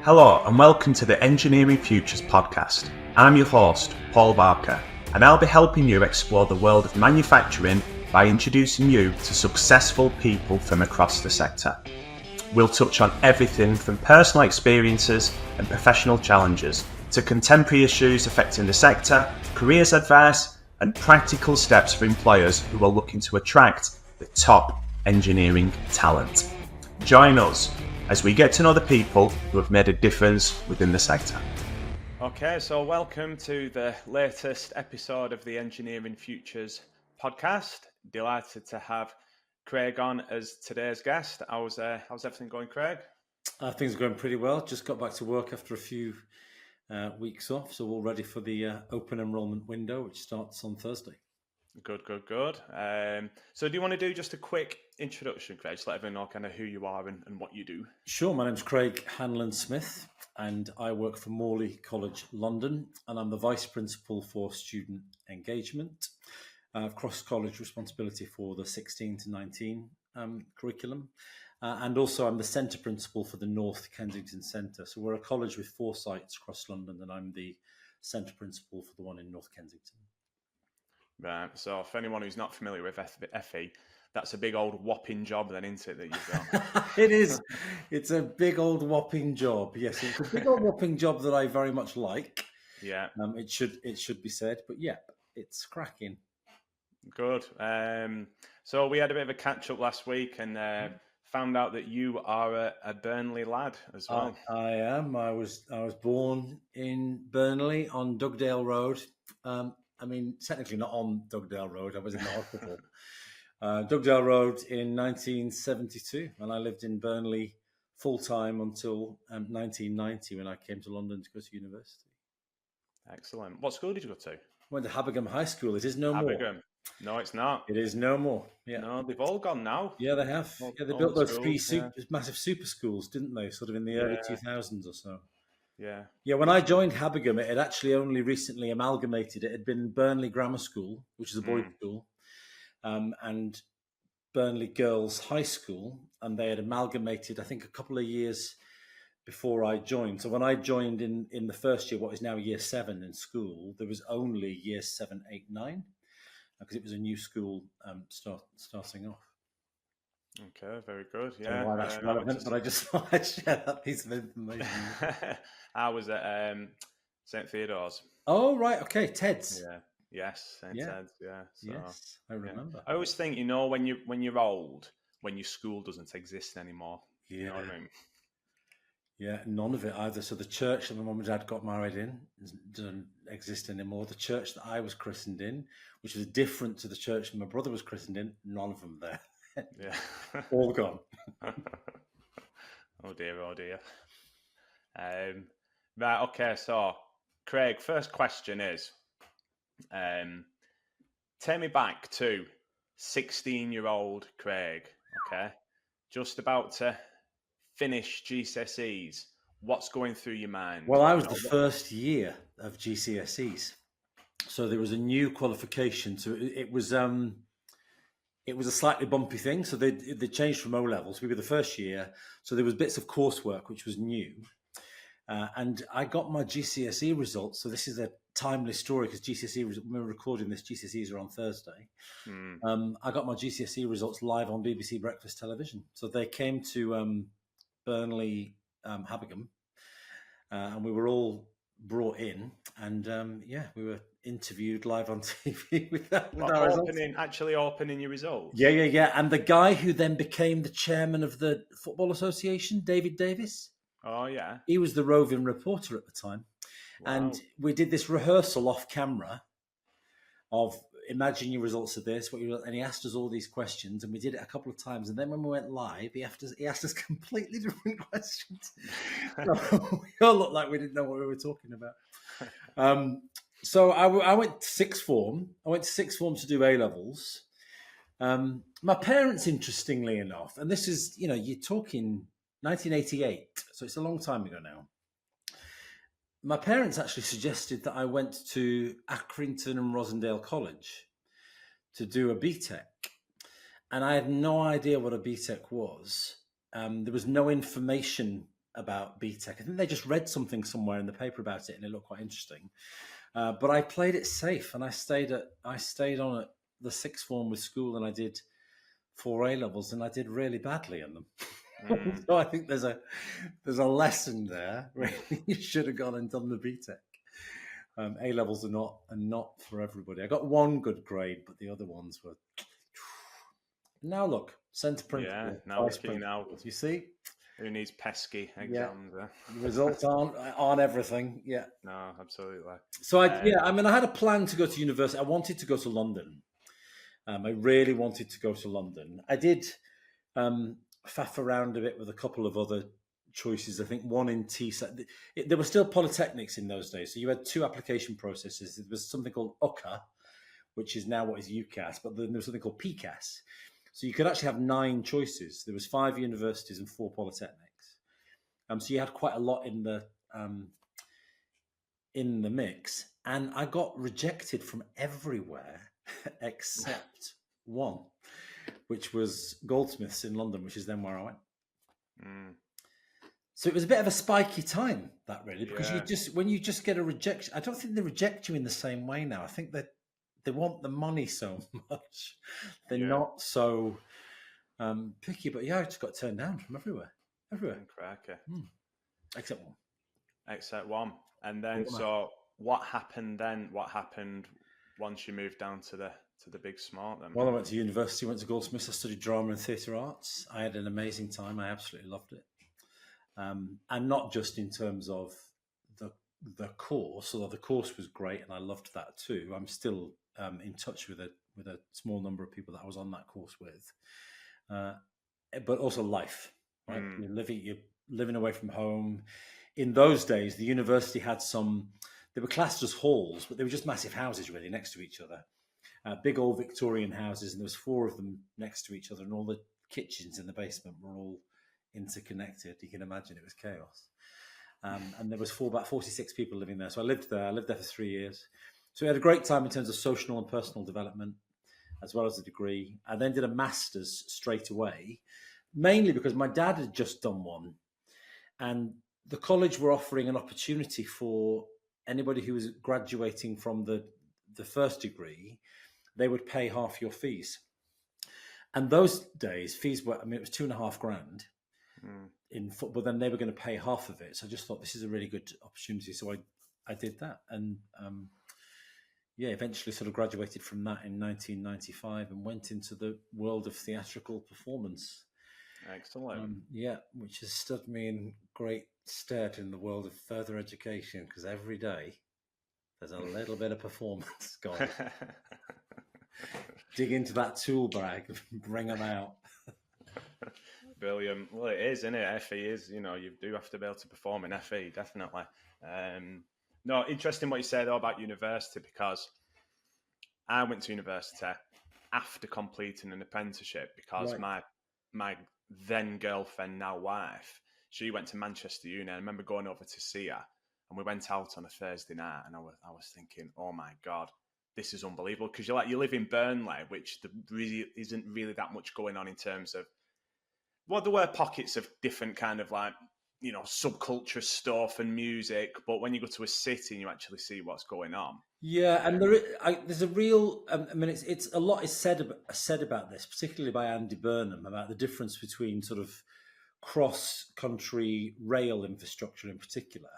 Hello and welcome to the Engineering Futures podcast. I'm your host, Paul Barker, and I'll be helping you explore the world of manufacturing by introducing you to successful people from across the sector. We'll touch on everything from personal experiences and professional challenges to contemporary issues affecting the sector, careers advice, and practical steps for employers who are looking to attract the top engineering talent. Join us as we get to know the people who have made a difference within the sector. Okay, so welcome to the latest episode of the Engineering Futures podcast. Delighted to have Craig on as today's guest. How's everything going, Craig? Things are going pretty well. Just got back to work after a few weeks off, so all ready for the open enrolment window, which starts on Thursday. Good. So do you want to do just a quick introduction, Craig? Just let everyone know kind of who you are and what you do. Sure. My name's Craig Hanlon-Smith, and I work for Morley College, London, and I'm the Vice Principal for Student Engagement. I have cross-college responsibility for the 16 to 19 curriculum, and also I'm the Centre Principal for the North Kensington Centre. So we're a college with 4 sites across London, and I'm the Centre Principal for the one in North Kensington. Right, so for anyone who's not familiar with FE, that's a big old whopping job then, isn't it, that you've got? It is. It's a big old whopping job. Yes, it's a big old whopping job that I very much like. Yeah. It should be said, but yeah, it's cracking. Good. So we had a bit of a catch up last week and found out that you are a Burnley lad as well. I am. I was born in Burnley on Dugdale Road. I mean, technically not on Dugdale Road. I was in the hospital. Dugdale Road in 1972, and I lived in Burnley full time until 1990 when I came to London to go to university. Excellent. What school did you go to? Went to Habingham High School. It is no more. No, it's not. It is no more. Yeah. No, they've all gone now. Yeah, they have. Yeah, they built those massive super schools, didn't they? Sort of in the early 2000s or so. Yeah. Yeah, when I joined Habingham, it had actually only recently amalgamated. It had been Burnley Grammar School, which is a boys' school, and Burnley Girls High School, and they had amalgamated, I think, a couple of years before I joined. So when I joined in the first year, what is now year 7 in school, there was only year 7, 8, 9, because it was a new school starting off. Okay, very good. Yeah, I don't know why that's relevant, but I just thought I'd share that piece of information. I was at St. Theodore's. Oh, right. Okay, Ted's. Yeah. Yes, St. Ted's. Yeah. So, yes, I remember. I always think, when you're old, when your school doesn't exist anymore. Yeah. You know what I mean? Yeah, none of it either. So the church that my mum and dad got married in doesn't exist anymore. The church that I was christened in, which was different to the church that my brother was christened in, none of them there. Yeah. All gone. Oh dear. Right, okay, so Craig, first question is, take me back to 16-year-old Craig, okay? Just about to finish GCSEs. What's going through your mind? Well, I was the first year of GCSEs. So there was a new qualification. So it was a slightly bumpy thing. So they changed from O levels. We were the first year. So there was bits of coursework, which was new. And I got my GCSE results. So this is a timely story because when we're recording this, GCSEs are on Thursday. I got my GCSE results live on BBC Breakfast Television. So they came to Burnley, Habingham, and we were all brought in. And we were interviewed live on TV with our results. Actually opening your results? Yeah. And the guy who then became the chairman of the Football Association, David Davis. Oh, yeah. He was the roving reporter at the time. Wow. And we did this rehearsal off camera of imagine your results of this, and he asked us all these questions, and we did it a couple of times. And then when we went live, he asked us completely different questions. So we all looked like we didn't know what we were talking about. So I went to sixth form. I went to sixth form to do A-levels. My parents, interestingly enough, and this is, you're talking 1988, so it's a long time ago now. My parents actually suggested that I went to Accrington and Rosendale College to do a BTEC. And I had no idea what a BTEC was. There was no information about BTEC. I think they just read something somewhere in the paper about it, and it looked quite interesting. But I played it safe, and I stayed on at the sixth form with school, and I did 4 A levels, and I did really badly in them. So I think there's a lesson there. Really, you should have gone and done the BTEC. A levels are not for everybody. I got 1 good grade, but the other ones were. Now look, centre principal. Yeah, now vice look at you now. You see, who needs pesky exams? The results aren't everything. Yeah, no, absolutely. So I had a plan to go to university. I wanted to go to London. I really wanted to go to London. I did faff around a bit with a couple of other choices. I think one in TSAT. There were still polytechnics in those days, so you had 2 application processes. There was something called UCA, which is now what is UCAS, but then there was something called PCAS. So you could actually have 9 choices. There was 5 universities and 4 polytechnics. So you had quite a lot in the mix, and I got rejected from everywhere except one, which was Goldsmiths in London, which is then where I went. So it was a bit of a spiky time, that really, because when you just get a rejection, I don't think they reject you in the same way now. I think that they want the money so much. They're not so picky, but I just got turned down from everywhere. Cracker. Except one. And then, so what happened then? What happened once you moved down to the big smart then? Well, I went to university, went to Goldsmiths. I studied drama and theatre arts. I had an amazing time. I absolutely loved it. And not just in terms of the course, although the course was great and I loved that too. I'm still in touch with a small number of people that I was on that course with. But also life, right? You're living away from home. In those days, the university had they were classed as halls, but they were just massive houses really next to each other. Big old Victorian houses, and there was 4 of them next to each other, and all the kitchens in the basement were all interconnected. You can imagine it was chaos. And there was about 46 people living there. So I lived there. I lived there for 3 years. So we had a great time in terms of social and personal development, as well as a degree. I then did a master's straight away, mainly because my dad had just done one. And the college were offering an opportunity for anybody who was graduating from the first degree. They would pay half your fees. And those days, fees were, it was $2,500 in football, then they were going to pay half of it. So I just thought this is a really good opportunity. So I did that. And eventually sort of graduated from that in 1995 and went into the world of theatrical performance. Excellent. Which has stood me in great stead in the world of further education, because every day there's a little bit of performance going. Dig into that tool bag and bring them out. Brilliant. Well, it is, isn't it? FE is, you do have to be able to perform in FE, definitely. No, interesting what you say though about university, because I went to university after completing an apprenticeship because my then girlfriend, now wife, she went to Manchester Uni. I remember going over to see her, and we went out on a Thursday night, and I was thinking, oh my God, this is unbelievable, because you live in Burnley, which there really isn't really that much going on in terms of, well, there were pockets of different kind of subculture stuff and music, but when you go to a city and you actually see what's going on. Yeah, and there's a real. It's a lot is said about this, particularly by Andy Burnham, about the difference between sort of cross-country rail infrastructure in particular,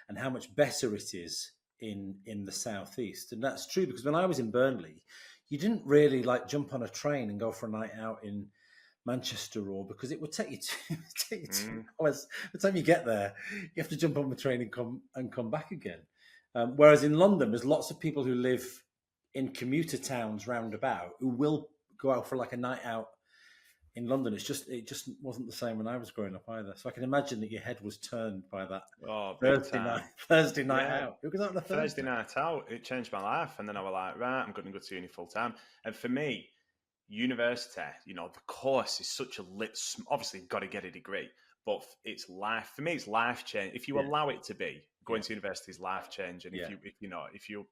and how much better it is in the southeast. And that's true, because when I was in Burnley, you didn't really jump on a train and go for a night out in Manchester, or because it would take you 2 hours. By the time you get there, you have to jump on the train and come back again. Whereas in London, there's lots of people who live in commuter towns roundabout who will go out for a night out in London. It just wasn't the same when I was growing up either. So I can imagine that your head was turned by that Thursday night out. Who goes out on a Thursday night out? It changed my life, and then I was like, right, I'm going to go to uni full time. And for me, university, the course is such a obviously you've got to get a degree, but it's life. For me, it's life change. If you allow it to be, going to university is life changing. If you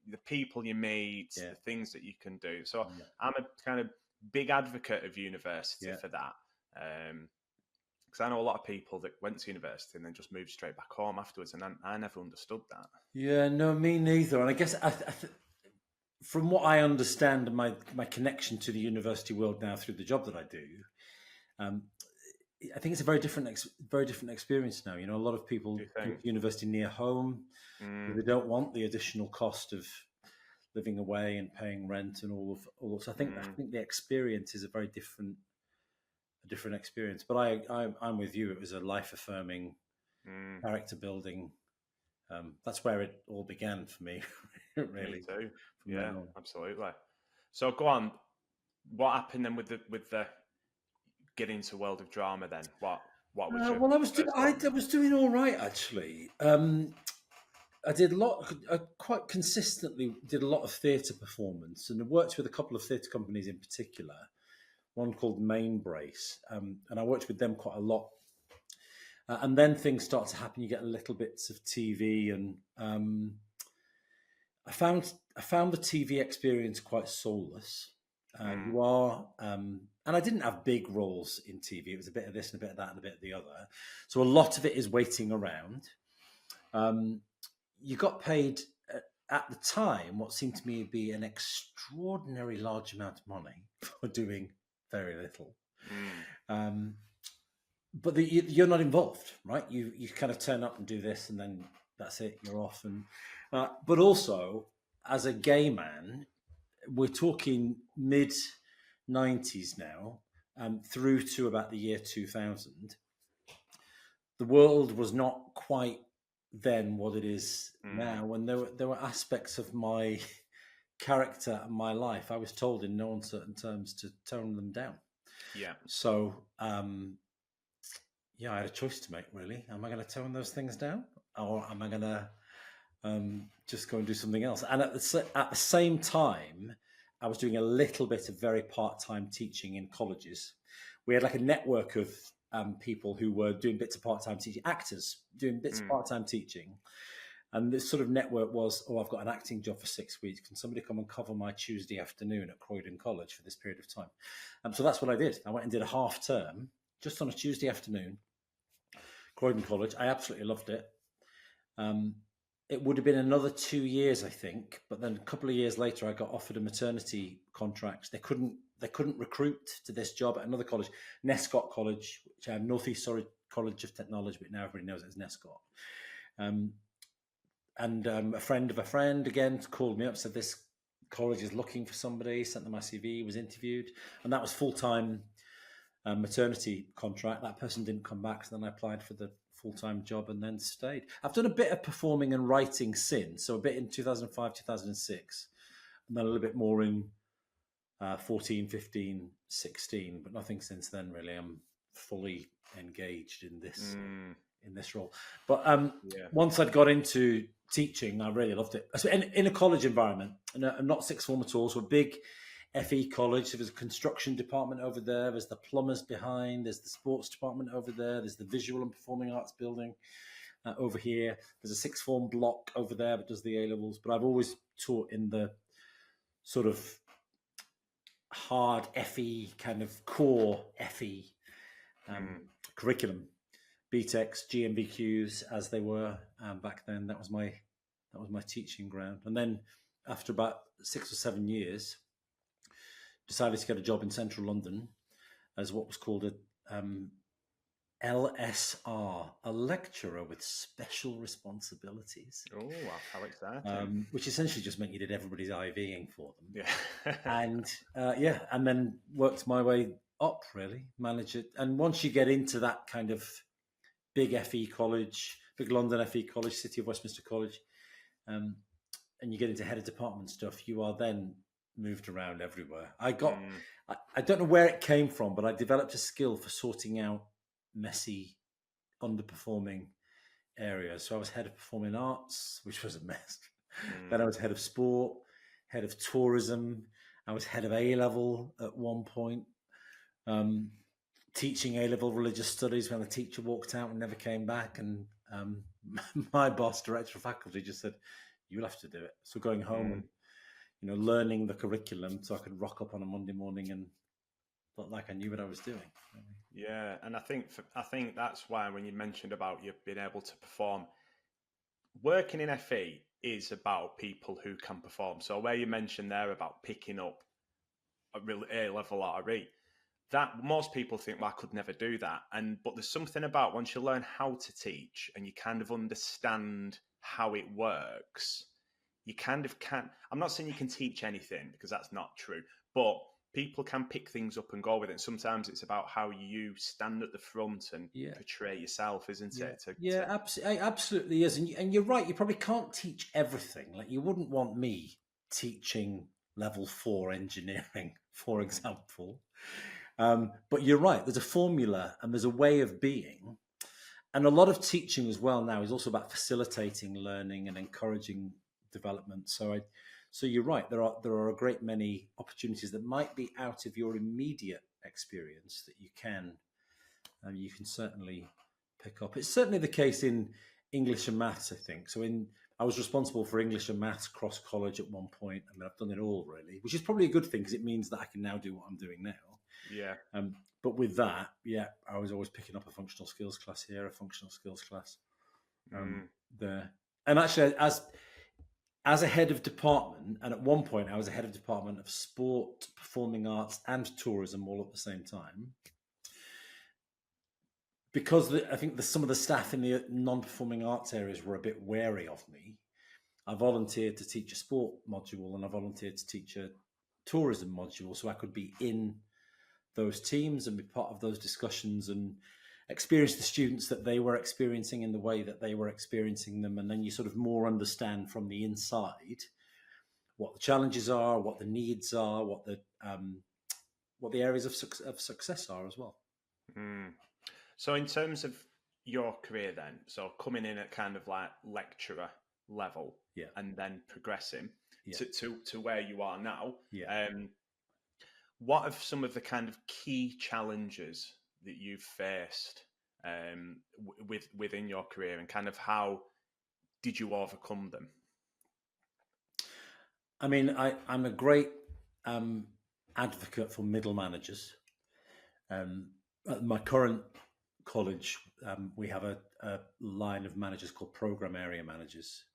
the people you meet, the things that you can do. So I'm a kind of big advocate of university for that. Because I know a lot of people that went to university and then just moved straight back home afterwards, and I never understood that. Yeah, no, me neither. And I guess from what I understand, and my connection to the university world now through the job that I do, um, I think it's a very different experience now. You know, a lot of people Do you go think? to university near home. Mm, They don't want the additional cost of living away and paying rent and all. So I think the experience is a different experience. But I'm with you. It was a life affirming, mm. character building. That's where it all began for me, Me really. too. From then Yeah, on. absolutely. So go on. What happened then with the getting into world of drama? Then what was your Well, first I role? was doing all right actually. I did a lot. I quite consistently did a lot of theatre performance, and I worked with a couple of theatre companies in particular. One called Main Brace, and I worked with them quite a lot. And then things start to happen. You get little bits of TV, and I found the TV experience quite soulless. Mm, You are, and I didn't have big roles in TV. It was a bit of this and a bit of that and a bit of the other. So a lot of it is waiting around. You got paid at the time what seemed to me to be an extraordinary large amount of money for doing very little. mm, Um, but you're not involved, right? You kind of turn up and do this, and then that's it. You're off, and but also as a gay man, we're talking mid '90s now, through to about the year 2000. The world was not quite then what it is mm. now, and there were aspects of my character and my life I was told in no uncertain terms to tone them down. Yeah. So yeah, I had a choice to make. Really, am I going to tone those things down, or am I going to just go and do something else? And at the same time, I was doing a little bit of very part-time teaching in colleges. We had like a network of people who were doing bits of part-time teaching, actors doing bits of Mm. part-time teaching. And this sort of network was, oh, I've got an acting job for 6 weeks. Can somebody come and cover my Tuesday afternoon at Croydon College for this period of time? So that's what I did. I went and did a half term just on a Tuesday afternoon, Croydon College. I absolutely loved it. It would have been another 2 years, I think, but then a couple of years later, I got offered a maternity contract. They couldn't recruit to this job at another college, Nescott College, which North East Surrey College of Technology, but now everybody knows it as Nescott. And a friend of a friend again called me up, said this college is looking for somebody. Sent them my CV, was interviewed, and that was full-time maternity contract. That person didn't come back, so then I applied for the full-time job and then stayed. I've done a bit of performing and writing since, so a bit in 2005, 2006, and then a little bit more in 14, 15, 16, but nothing since then really. I'm fully engaged in this role. But Yeah. once I'd got into teaching, I really loved it. So in a college environment, and not sixth form at all, so a big FE college. There was a construction department over there. There's the plumbers behind. There's the sports department over there. There's the visual and performing arts building over here. There's a sixth form block over there that does the A levels. But I've always taught in the sort of hard FE kind of core FE curriculum, BTECs, GMBQs as they were back then. That was my teaching ground. And then after about 6 or 7 years, decided to get a job in central London as what was called a LSR, a lecturer with special responsibilities. Oh, how exciting! Which essentially just meant you did everybody's IVing for them. Yeah. And then worked my way up, really, manage it. And once you get into that kind of big FE college, big London FE college, City of Westminster College, and you get into head of department stuff, you are then moved around everywhere. I don't know where it came from, but I developed a skill for sorting out messy, underperforming areas. So I was head of performing arts, which was a mess. Then I was head of sport, head of tourism. I was head of A-level at one point, teaching A-level religious studies when the teacher walked out and never came back. And my boss, director of faculty, just said, "You'll have to do it." So going home and learning the curriculum so I could rock up on a Monday morning and felt like I knew what I was doing. Yeah, and I think that's why when you mentioned about you being able to perform, working in FE is about people who can perform. So where you mentioned there about picking up a real A level RE, that most people think, well, I could never do that. But there's something about once you learn how to teach and you kind of understand how it works, you kind of can. I'm not saying you can teach anything because that's not true, but people can pick things up and go with it. Sometimes it's about how you stand at the front and Yeah. portray yourself, isn't Yeah, it? yeah, absolutely is, and you're right. You probably can't teach everything. Like you wouldn't want me teaching level 4 engineering, for example. But you're right. There's a formula and there's a way of being, and a lot of teaching as well now is also about facilitating learning and encouraging development. So you're right. There are a great many opportunities that might be out of your immediate experience that you can certainly pick up. It's certainly the case in English and maths, I think. I was responsible for English and maths cross college at one point. I mean, I've done it all really, which is probably a good thing because it means that I can now do what I'm doing now. Yeah. But with that, yeah, I was always picking up a functional skills class here, a functional skills class there. And actually, as a head of department, and at one point I was a head of department of sport, performing arts, and tourism all at the same time. Because I think some of the staff in the non-performing arts areas were a bit wary of me, I volunteered to teach a sport module and I volunteered to teach a tourism module so I could be in those teams and be part of those discussions and experience the students that they were experiencing in the way that they were experiencing them. And then you sort of more understand from the inside what the challenges are, what the needs are, what the areas of success are as well. So in terms of your career then, so coming in at kind of like lecturer level and then progressing to where you are now, what are some of the kind of key challenges that you've faced within your career and kind of how did you overcome them? I mean, I'm a great advocate for middle managers. At my current college, we have a line of managers called program area managers,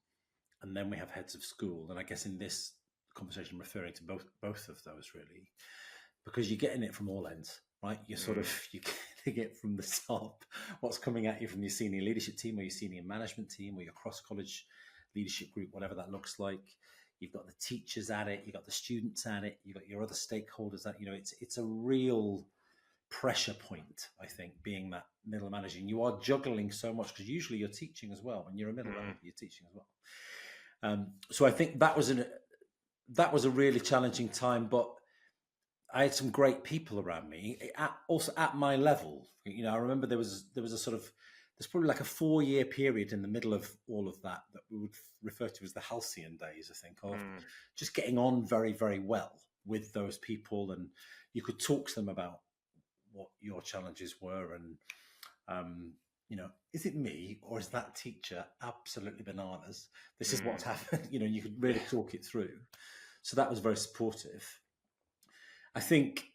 and then we have heads of school. And I guess in this conversation, I'm referring to both of those really, because you're getting it from all ends, right? You're sort of you're getting it from the top, what's coming at you from your senior leadership team or your senior management team or your cross college leadership group, whatever that looks like. You've got the teachers at it, you've got the students at it, you've got your other stakeholders at it's a real pressure point, I think, being that middle manager. And you are juggling so much because usually you're teaching as well. When you're a middle manager, you're teaching as well. So I think that was a really challenging time, but I had some great people around me, also at my level. I remember there was a sort of, there's probably like a 4-year period in the middle of all of that we would refer to as the halcyon days, I think, of just getting on very, very well with those people. And you could talk to them about what your challenges were and, is it me or is that teacher absolutely bananas? This is what's happened. You could really talk it through. So that was very supportive. I think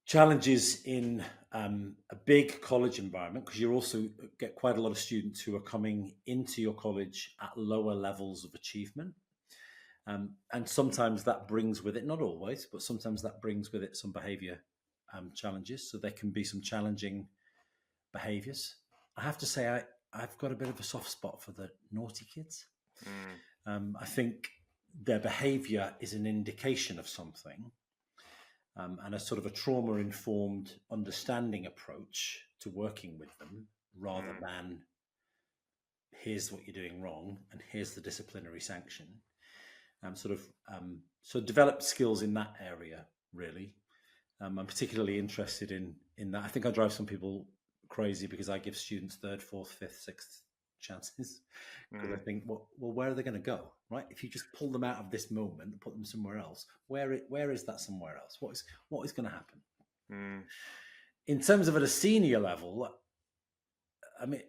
challenges in a big college environment, because you also get quite a lot of students who are coming into your college at lower levels of achievement. And sometimes that brings with it, not always, but sometimes that brings with it some behaviour challenges. So there can be some challenging behaviours. I have to say, I've got a bit of a soft spot for the naughty kids. I think their behaviour is an indication of something. And a sort of a trauma-informed understanding approach to working with them rather than here's what you're doing wrong and here's the disciplinary sanction. So developed skills in that area, really. I'm particularly interested in that. I think I drive some people crazy because I give students 3rd, 4th, 5th, 6th chances because I think, well, where are they going to go, right? If you just pull them out of this moment and put them somewhere else, where is that somewhere else? What is going to happen? In terms of at a senior level, I mean,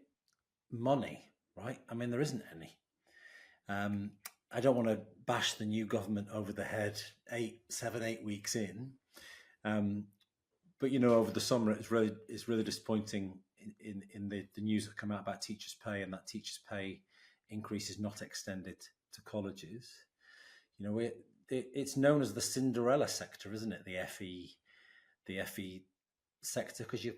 money, right? I mean, there isn't any. I don't want to bash the new government over the head 7-8 weeks in, But over the summer, it's really disappointing in the news that come out about teachers' pay, and that teachers' pay increase is not extended to colleges. It's known as the Cinderella sector, isn't it? The FE sector, because you're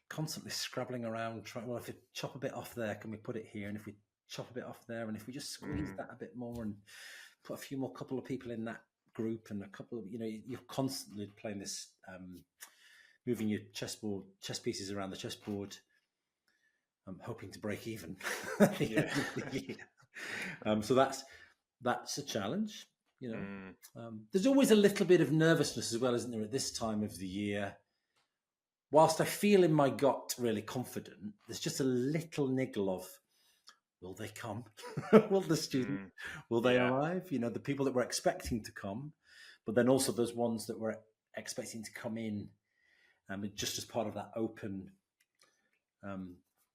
constantly scrabbling around trying. Well, if we chop a bit off there, can we put it here? And if we chop a bit off there, and if we just squeeze that a bit more and put a few more couple of people in that group, and a couple of you're constantly playing this, moving your chess pieces around the chessboard. I'm hoping to break even at the end of the year. So that's a challenge. There's always a little bit of nervousness as well, isn't there, at this time of the year? Whilst I feel in my gut really confident, there's just a little niggle of, will they come? Will the student, will they arrive? The people that we're expecting to come, but then also those ones that we're expecting to come in, just as part of that open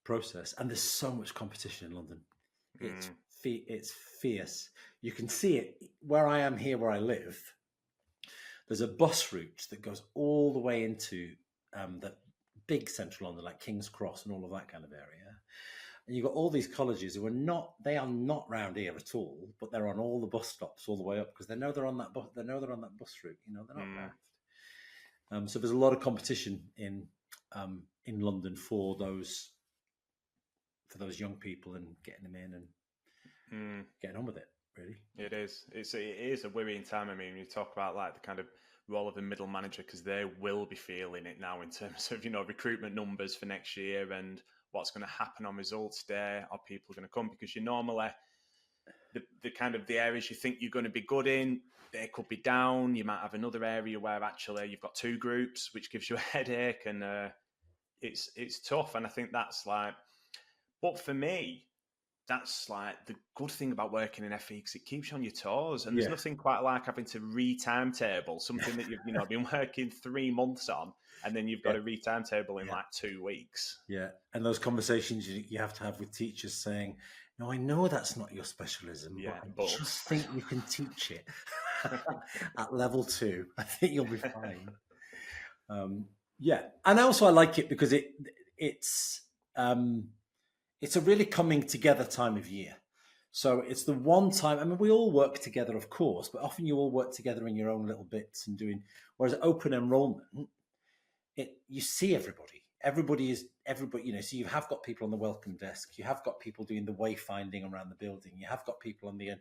process. And there's so much competition in London. It's fierce. You can see it where I am here, where I live. There's a bus route that goes all the way into the big central London, like King's Cross and all of that kind of area. And you've got all these colleges who they are not round here at all, but they're on all the bus stops all the way up because they know they're on that bus. They know they're on that bus route. They're not round. So there's a lot of competition in London for those young people and getting them in and getting on with it. Really, it is. It is a worrying time. I mean, you talk about like the kind of role of the middle manager, because they will be feeling it now in terms of recruitment numbers for next year and what's going to happen on results day. Are people going to come? Because you normally the kind of the areas you think you're going to be good in, they could be down. You might have another area where actually you've got two groups, which gives you a headache, and it's tough. And I think that's like, but for me, that's like the good thing about working in FE, because it keeps you on your toes, and there's nothing quite like having to re-timetable something that you've been working 3 months on, and then you've got to re-timetable in like 2 weeks. Yeah, and those conversations you have to have with teachers saying, "No, I know that's not your specialism, but I just think you can teach it at level 2. I think you'll be fine." And also I like it because it's a really coming together time of year. So it's the one time, I mean, we all work together, of course, but often you all work together in your own little bits and whereas open enrollment, you see everybody. Everybody, so you have got people on the welcome desk. You have got people doing the wayfinding around the building. You have got people on the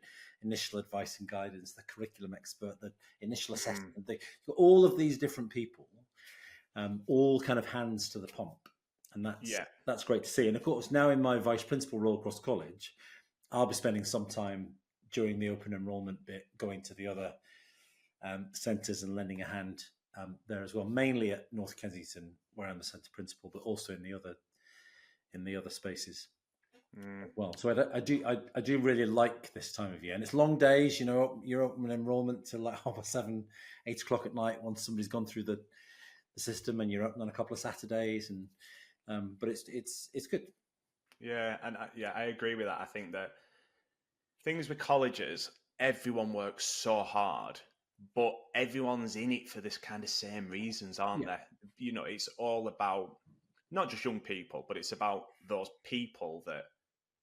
initial advice and guidance, the curriculum expert, the initial assessment. All of these different people, all kind of hands to the pump. And that's great to see. And of course, now in my vice principal role across college, I'll be spending some time during the open enrollment bit going to the other centres and lending a hand there as well, mainly at North Kensington, where I'm the centre principal, but also in the other spaces. Well, so I do really like this time of year, and it's long days. You're open enrollment till like 7:30, 8 o'clock at night once somebody's gone through the system, and you're open on a couple of Saturdays and. But it's good. Yeah, and I agree with that. I think that things with colleges, everyone works so hard, but everyone's in it for this kind of same reasons, aren't they? It's all about not just young people, but it's about those people that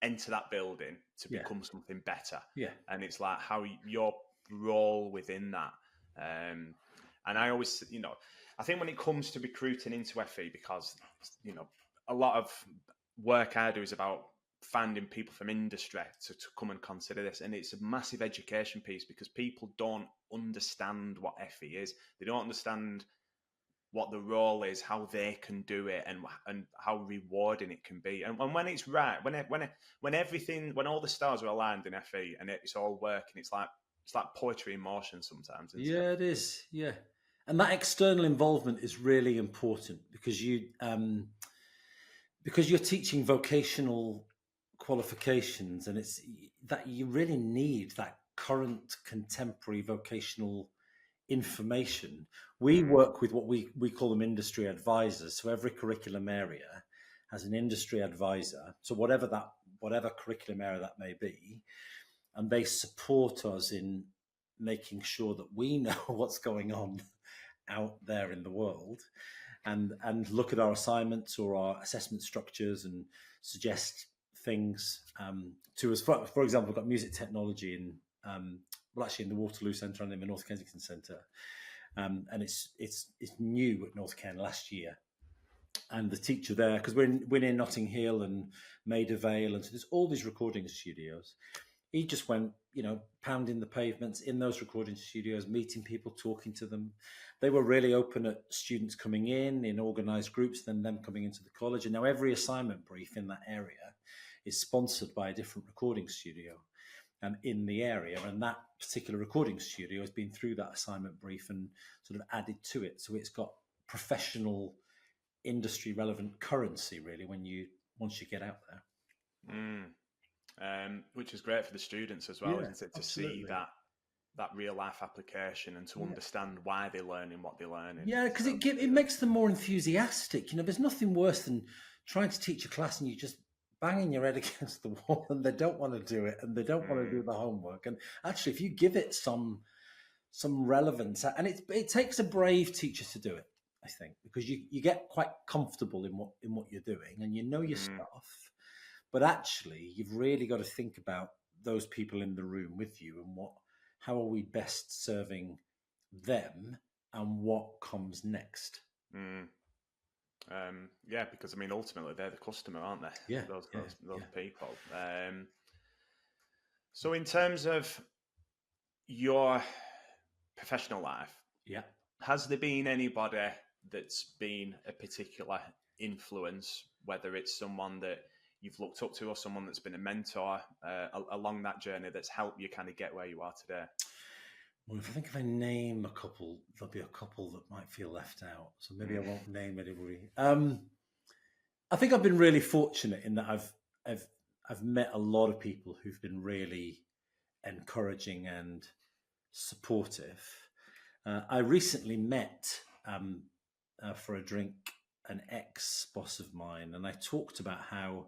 enter that building to become something better. Yeah, and it's like how your role within that. And I always, I think when it comes to recruiting into FE, because, a lot of work I do is about finding people from industry to come and consider this. And it's a massive education piece because people don't understand what FE is. They don't understand what the role is, how they can do it, and how rewarding it can be. And when it's right, when all the stars are aligned in FE and it's all working, it's like poetry in motion sometimes. It is. Yeah. And that external involvement is really important because you're teaching vocational qualifications, and it's that you really need that current contemporary vocational information. We work with what we call them industry advisors. So every curriculum area has an industry advisor. So whatever curriculum area that may be, and they support us in making sure that we know what's going on out there in the world, and look at our assignments or our assessment structures and suggest things to us. For example, we've got music technology in actually in the Waterloo Centre and in the North Kensington Centre, and it's new at North Ken last year. And the teacher there, because we're near Notting Hill and Maida Vale, and so there's all these recording studios. He just went, pounding the pavements in those recording studios, meeting people, talking to them. They were really open at students coming in organised groups, then them coming into the college. And now every assignment brief in that area is sponsored by a different recording studio in the area. And that particular recording studio has been through that assignment brief and sort of added to it. So it's got professional, industry relevant currency really once you get out there. Which is great for the students as well, isn't it, to absolutely. see that real life application and to understand why they're learning what they're learning. Yeah, because it makes them more enthusiastic. There's nothing worse than trying to teach a class and you just banging your head against the wall and they don't want to do it and they don't want to do the homework. And actually, if you give it some relevance, and it takes a brave teacher to do it, I think, because you get quite comfortable in what you're doing and your stuff, but actually you've really got to think about those people in the room with you and how are we best serving them and what comes next. Because ultimately they're the customer, aren't they? Yeah, those people. So in terms of your professional life, has there been anybody that's been a particular influence, whether it's someone that you've looked up to or someone that's been a mentor along that journey that's helped you kind of get where you are today? Well, if I name a couple, there'll be a couple that might feel left out. So maybe I won't name anybody. I think I've been really fortunate in that I've met a lot of people who've been really encouraging and supportive. I recently met for a drink an ex-boss of mine, and I talked about how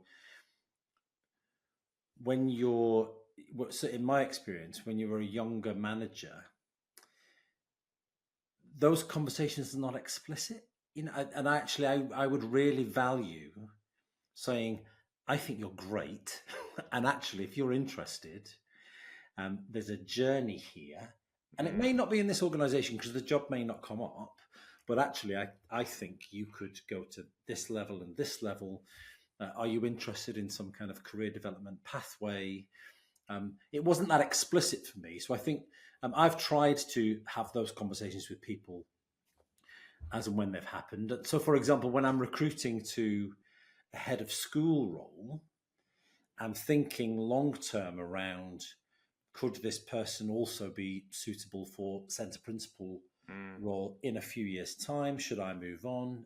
so in my experience, when you're a younger manager, those conversations are not explicit, and actually I would really value saying, I think you're great. And actually, if you're interested, there's a journey here, and it may not be in this organization because the job may not come up, but actually I think you could go to this level and this level. Are you interested in some kind of career development pathway? It wasn't that explicit for me. So I think I've tried to have those conversations with people as and when they've happened. So, for example, when I'm recruiting to a head of school role, I'm thinking long-term around, could this person also be suitable for centre principal role in a few years' time? Should I move on?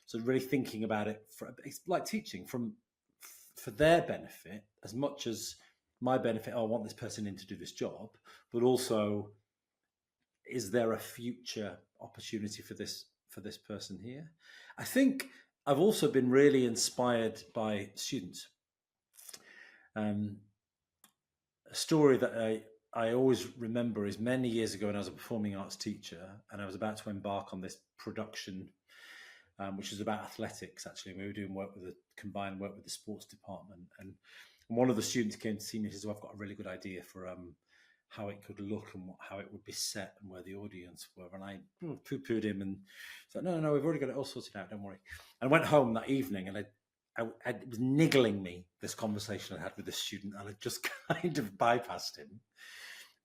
So really thinking about it, it's like teaching for their benefit as much as my benefit. I want this person in to do this job, but also, is there a future opportunity for this person here? I think I've also been really inspired by students. A story that I always remember is many years ago when I was a performing arts teacher and I was about to embark on this production, which was about athletics, actually. We were doing combined work with the sports department. And one of the students came to see me and said, I've got a really good idea for how it could look and how it would be set and where the audience were. And I poo-pooed him and said, no, we've already got it all sorted out, don't worry. And I went home that evening and it was niggling me, this conversation I had with this student, and I just kind of bypassed him.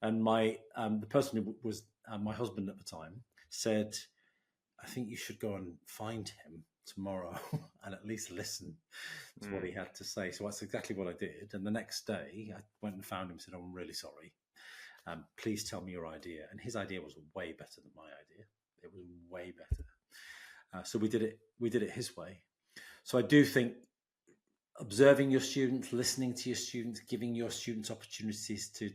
And the person who was my husband at the time said, I think you should go and find him tomorrow and at least listen to what he had to say. So that's exactly what I did. And the next day I went and found him and said, I'm really sorry. Please tell me your idea. And his idea was way better than my idea. It was way better. So we did it his way. So I do think observing your students, listening to your students, giving your students opportunities to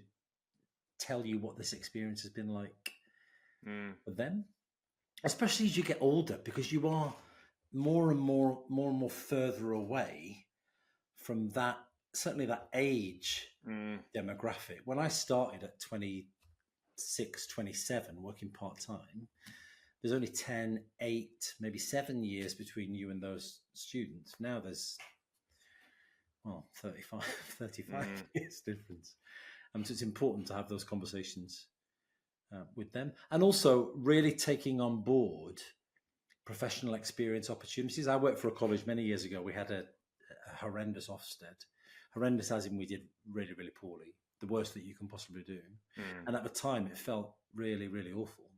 tell you what this experience has been like for them, especially as you get older, because you are more and more further away from that, certainly that age demographic. When I started at 26, 27, working part-time, there's only 10, 8, maybe 7 years between you and those students. Now there's, 35 years difference. So it's important to have those conversations with them. And also really taking on board professional experience opportunities. I worked for a college many years ago. We had a horrendous Ofsted. Horrendous as in we did really, really poorly. The worst that you can possibly do. And at the time, it felt really, really awful.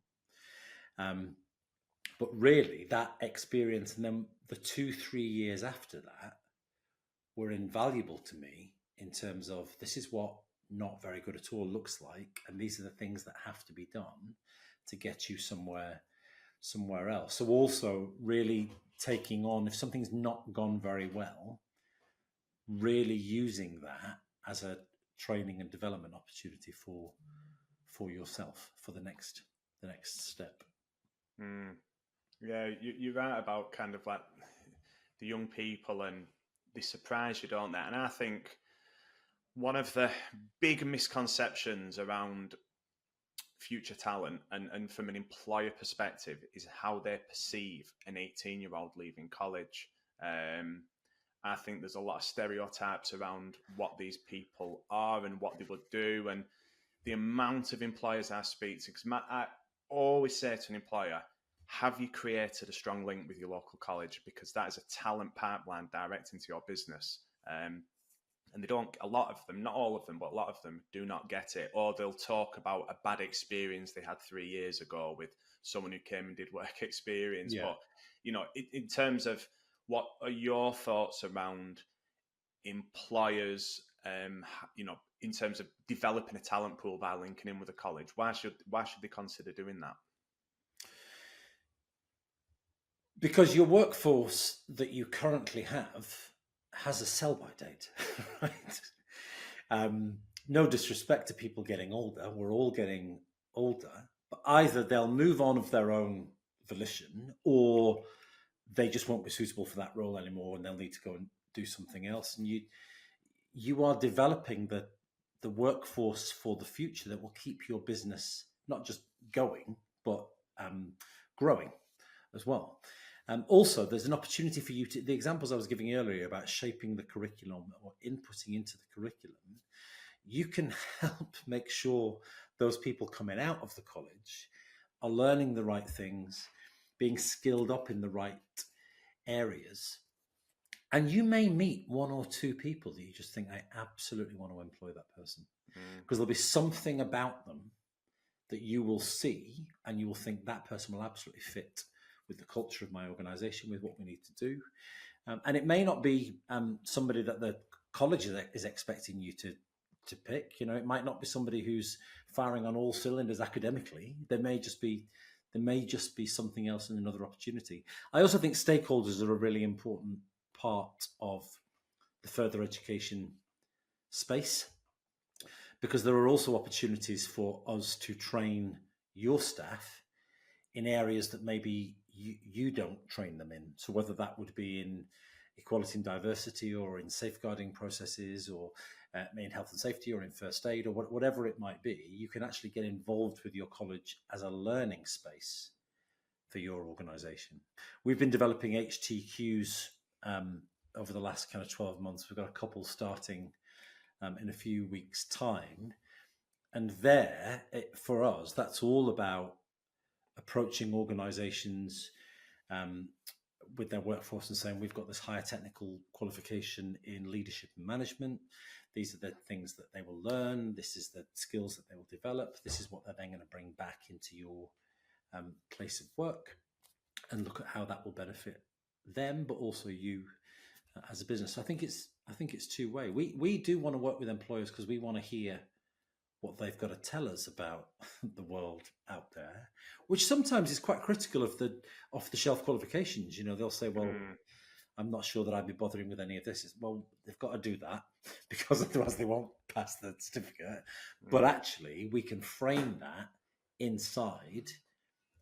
But really, that experience and then the 2-3 years after that were invaluable to me in terms of this is what not very good at all looks like. And these are the things that have to be done to get you somewhere else. So also really taking on, if something's not gone very well, really using that as a training and development opportunity for yourself for the next step. Yeah, you're right about kind of like the young people, and they surprise you, don't they? And I think one of the big misconceptions around future talent and from an employer perspective is how they perceive an 18-year-old leaving college. I think there's a lot of stereotypes around what these people are and what they would do, and the amount of employers I speak to, because I always say to an employer, have you created a strong link with your local college? Because that is a talent pipeline direct into your business. And they don't, a lot of them, not all of them, but a lot of them do not get it. Or they'll talk about a bad experience they had 3 years ago with someone who came and did work experience. Yeah. But, in terms of what are your thoughts around employers, in terms of developing a talent pool by linking in with a college? Why should they consider doing that? Because your workforce that you currently have has a sell-by date, right? No disrespect to people getting older. We're all getting older. But either they'll move on of their own volition, or they just won't be suitable for that role anymore and they'll need to go and do something else. And you are developing the workforce for the future that will keep your business not just going, but growing as well. Also, there's an opportunity for you to, the examples I was giving earlier about shaping the curriculum or inputting into the curriculum, you can help make sure those people coming out of the college are learning the right things, being skilled up in the right areas. And you may meet 1 or 2 people that you just think, I absolutely want to employ that person. Because there'll be something about them that you will see and you will think that person will absolutely fit with the culture of my organization, with what we need to do. And it may not be somebody that the college is expecting you to pick. It might not be somebody who's firing on all cylinders academically. There may just be something else and another opportunity. I also think stakeholders are a really important part of the further education space, because there are also opportunities for us to train your staff in areas that maybe you don't train them in. So whether that would be in equality and diversity, or in safeguarding processes, or in health and safety, or in first aid, or whatever it might be, you can actually get involved with your college as a learning space for your organization. We've been developing HTQs over the last kind of 12 months. We've got a couple starting in a few weeks' time. And for us, that's all about approaching organizations with their workforce and saying, we've got this higher technical qualification in leadership and management. These are the things that they will learn. This is the skills that they will develop. This is what they're then going to bring back into your place of work, and look at how that will benefit them, but also you as a business. So I think it's two-way. We do want to work with employers because we want to hear what they've got to tell us about the world out there, which sometimes is quite critical of the off-the-shelf qualifications. They'll say, well, I'm not sure that I'd be bothering with any of this. Well, they've got to do that because otherwise they won't pass the certificate. But actually, we can frame that inside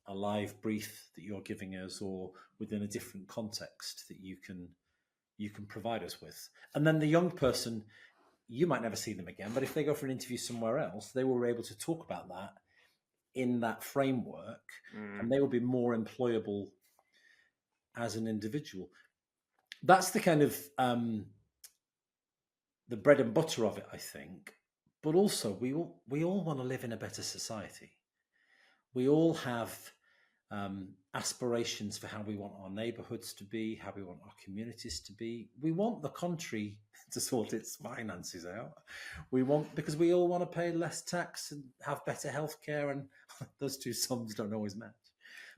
a live brief that you're giving us, or within a different context that you can provide us with. And then the young person, you might never see them again, but if they go for an interview somewhere else, they will be able to talk about that in that framework, and they will be more employable as an individual. That's the kind of the bread and butter of it, I think. But also, we all want to live in a better society. We all have aspirations for how we want our neighbourhoods to be, how we want our communities to be. We want the country to sort its finances out. Because we all want to pay less tax and have better healthcare, and those two sums don't always match.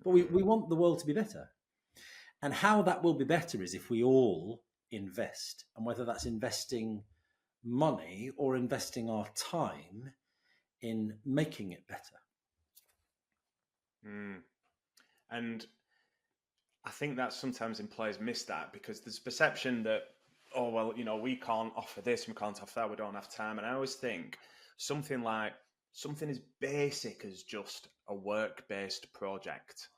But we want the world to be better. And how that will be better is if we all invest, and whether that's investing money or investing our time in making it better. And I think that sometimes employers miss that because there's perception that, oh, well, we can't offer this, we can't offer that, we don't have time. And I always think something as basic as just a work-based project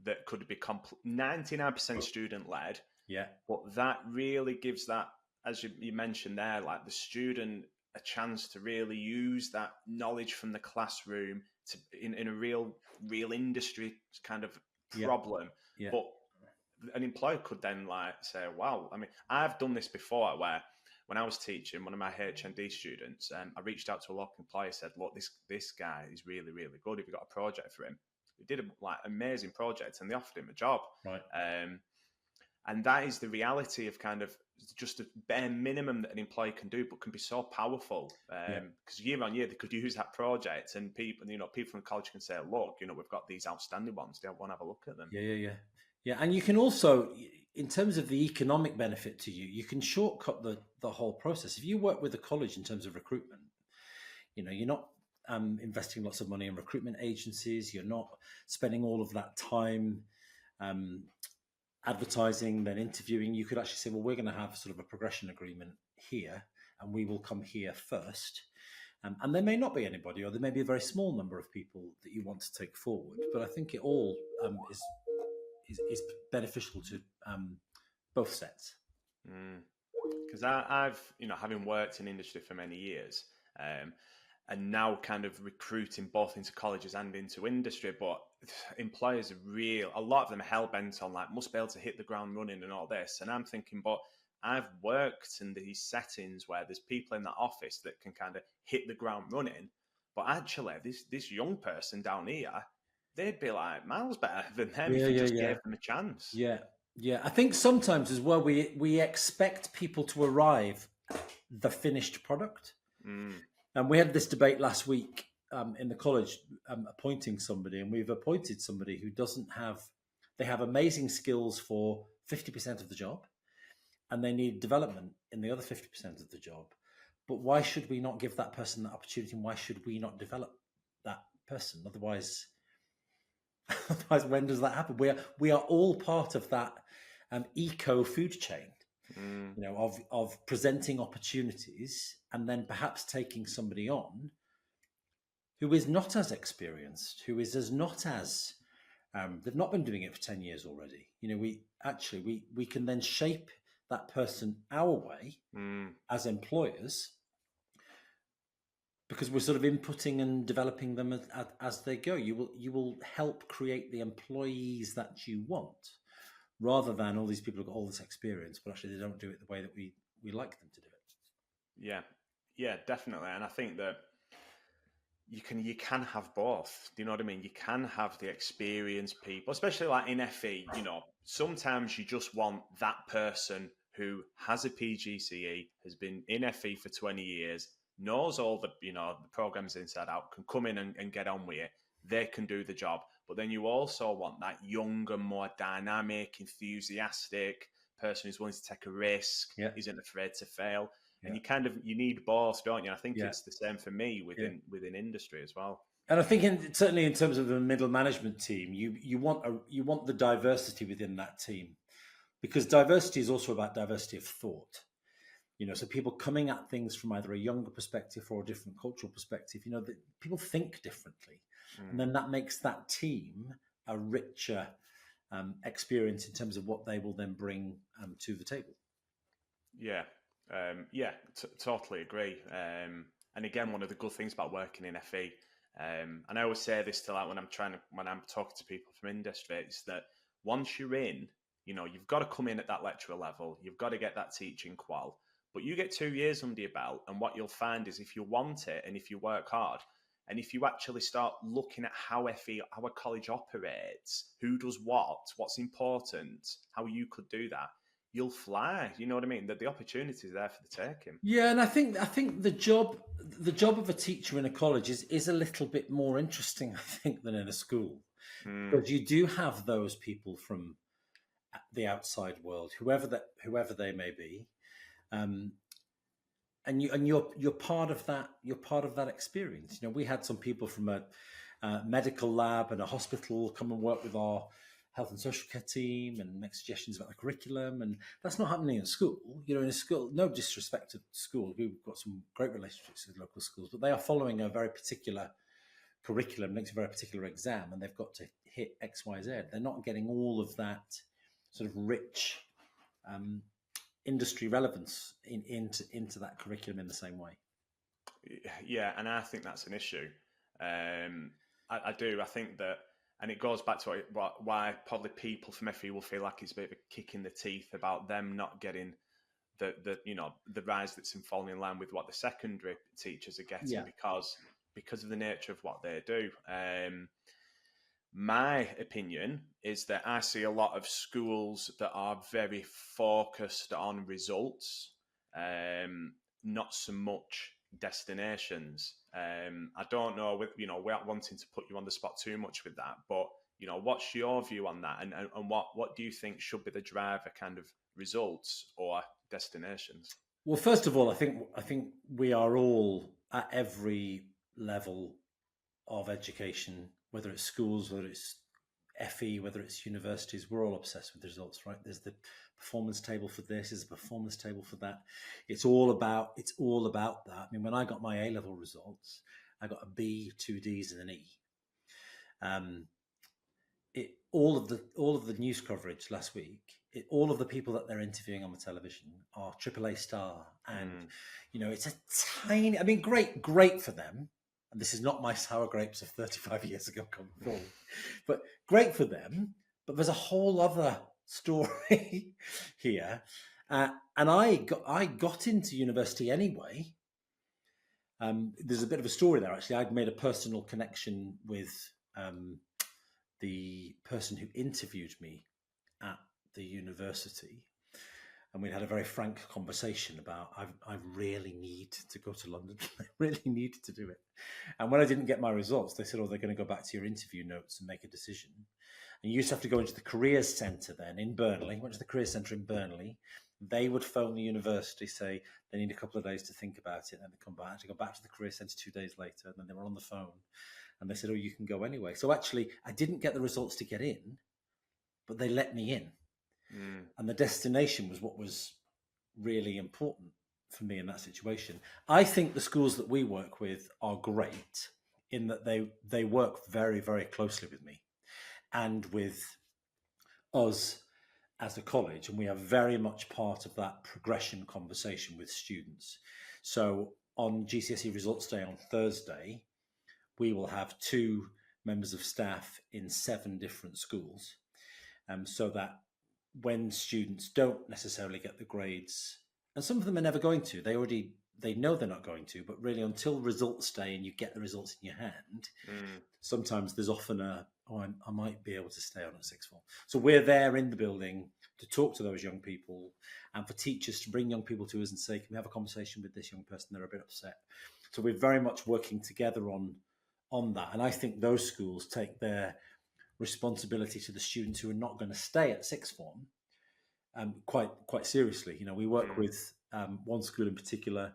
that could be 99% student-led. Yeah. But that really gives that, as you mentioned there, like the student a chance to really use that knowledge from the classroom to in a real industry kind of problem. Yeah. But an employer could then say, wow, I mean, I've done this before where when I was teaching one of my HND students, I reached out to a local employer, said, look, this guy is really, really good. Have you got a project for him? We did an amazing project and they offered him a job. Right. And that is the reality of kind of just a bare minimum that an employee can do, but can be so powerful. Because year on year, they could use that project and people from college can say, look, we've got these outstanding ones. Do you want to have a look at them? Yeah. And you can also, in terms of the economic benefit to you, you can shortcut the whole process. If you work with a college in terms of recruitment, you're not investing lots of money in recruitment agencies. You're not spending all of that time advertising, then interviewing. You could actually say, well, we're going to have sort of a progression agreement here, and we will come here first. And there may not be anybody, or there may be a very small number of people that you want to take forward. But I think it all is beneficial to both sets. Because I've, having worked in industry for many years, and now kind of recruiting both into colleges and into industry, but employers are a lot of them are hell-bent on must be able to hit the ground running and all this. And I'm thinking, but I've worked in these settings where there's people in that office that can kind of hit the ground running, but actually this young person down here, they'd be miles better than them if you just gave them a chance. Yeah. I think sometimes as well, we expect people to arrive the finished product. And we had this debate last week in the college appointing somebody, and we've appointed somebody who they have amazing skills for 50% of the job, and they need development in the other 50% of the job. But why should we not give that person that opportunity, and why should we not develop that person? Otherwise, when does that happen? We are all part of that eco food chain. Of presenting opportunities and then perhaps taking somebody on who is not as experienced, who is not as they've not been doing it for 10 years already. We can then shape that person our way as employers, because we're sort of inputting and developing them as they go. You will help create the employees that you want, rather than all these people who've got all this experience, but actually they don't do it the way that we like them to do it. Yeah, definitely. And I think that you can have both. Do you know what I mean? You can have the experienced people, especially in FE, sometimes you just want that person who has a PGCE, has been in FE for 20 years, knows all the programs inside out, can come in and get on with it. They can do the job. But then you also want that younger, more dynamic, enthusiastic person who's willing to take a risk, isn't afraid to fail. And you need both, don't you? And I think it's the same for me within industry as well. And I think certainly in terms of the middle management team, you want the diversity within that team, because diversity is also about diversity of thought. So people coming at things from either a younger perspective or a different cultural perspective, people think differently. And then that makes that team a richer experience in terms of what they will then bring to the table. Totally agree. And again, one of the good things about working in FE, And I always say this to when I'm talking to people from industry, it's that once you're in, you've got to come in at that lecturer level, you've got to get that teaching qual, but you get 2 years under your belt, and what you'll find is if you want it and if you work hard, and if you actually start looking at how how a college operates, who does what's important, how you could do that, you'll fly. You know what I mean? That the opportunity is there for the taking. Yeah, and I think the job of a teacher in a college is a little bit more interesting, I think, than in a school, because you do have those people from the outside world, whoever they may be, and you're part of that. You're part of that experience. We had some people from a medical lab and a hospital come and work with our health and social care team and make suggestions about the curriculum, and that's not happening in school. In a school, no disrespect to schools, we've got some great relationships with local schools, but they are following a very particular curriculum, linked to a very particular exam, and they've got to hit X, Y, Z. They're not getting all of that sort of rich industry relevance into that curriculum in the same way. Yeah, and I think that's an issue. I do. I think that, and it goes back to why probably people from FE will feel like it's a bit of a kick in the teeth about them not getting the rise that's in falling in line with what the secondary teachers are getting, because of the nature of what they do. My opinion is that I see a lot of schools that are very focused on results, not so much destinations. I don't know, without wanting to put you on the spot too much with that, but what's your view on that, and what do you think should be the driver, kind of results or destinations? Well, first of all, I think we are all at every level of education, whether it's schools, whether it's FE, whether it's universities, we're all obsessed with the results, right? There's the performance table for this, there's a performance table for that. It's all about that. I mean, when I got my A-level results, I got a B, 2 Ds, and an E. All of the news coverage last week, all of the people that they're interviewing on the television are AAA star, and it's a tiny. I mean, great for them. And this is not my sour grapes of 35 years ago coming forward, but great for them. But there's a whole other story here, and I got into university anyway. There's a bit of a story there, actually. I'd made a personal connection with the person who interviewed me at the university, and we had a very frank conversation about I really need to go to London. I really needed to do it. And when I didn't get my results, they said, they're going to go back to your interview notes and make a decision. And you used to have to go into the Careers Centre then in Burnley. Went to the Careers Centre in Burnley. They would phone the university, say they need a couple of days to think about it, and then they come back to go back to the Careers Centre 2 days later, and then they were on the phone. And they said, you can go anyway. So actually, I didn't get the results to get in, but they let me in. And the destination was what was really important for me in that situation. I think the schools that we work with are great in that they work very, very closely with me and with us as a college, and we are very much part of that progression conversation with students. So on GCSE Results Day on Thursday, we will have 2 members of staff in 7 different schools, so that when students don't necessarily get the grades, and some of them are never going to, they know they're not going to, but really until results day and you get the results in your hand, sometimes there's often I might be able to stay on at sixth form. So we're there in the building to talk to those young people, and for teachers to bring young people to us and say, can we have a conversation with this young person? They're a bit upset. So we're very much working together on that. And I think those schools take their responsibility to the students who are not going to stay at sixth form quite seriously. We work with one school in particular,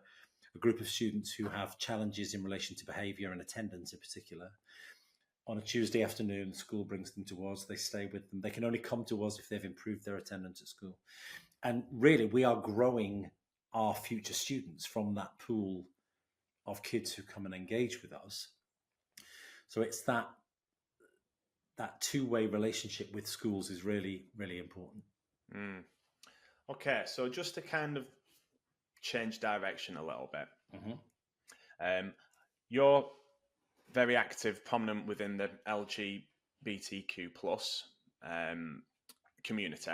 a group of students who have challenges in relation to behaviour and attendance in particular. On a Tuesday afternoon, the school brings them to us. They stay with them. They can only come to us if they've improved their attendance at school. And really, we are growing our future students from that pool of kids who come and engage with us. So it's that two-way relationship with schools is really, really important. Okay, so just to kind of change direction a little bit, very active, prominent within the LGBTQ plus community.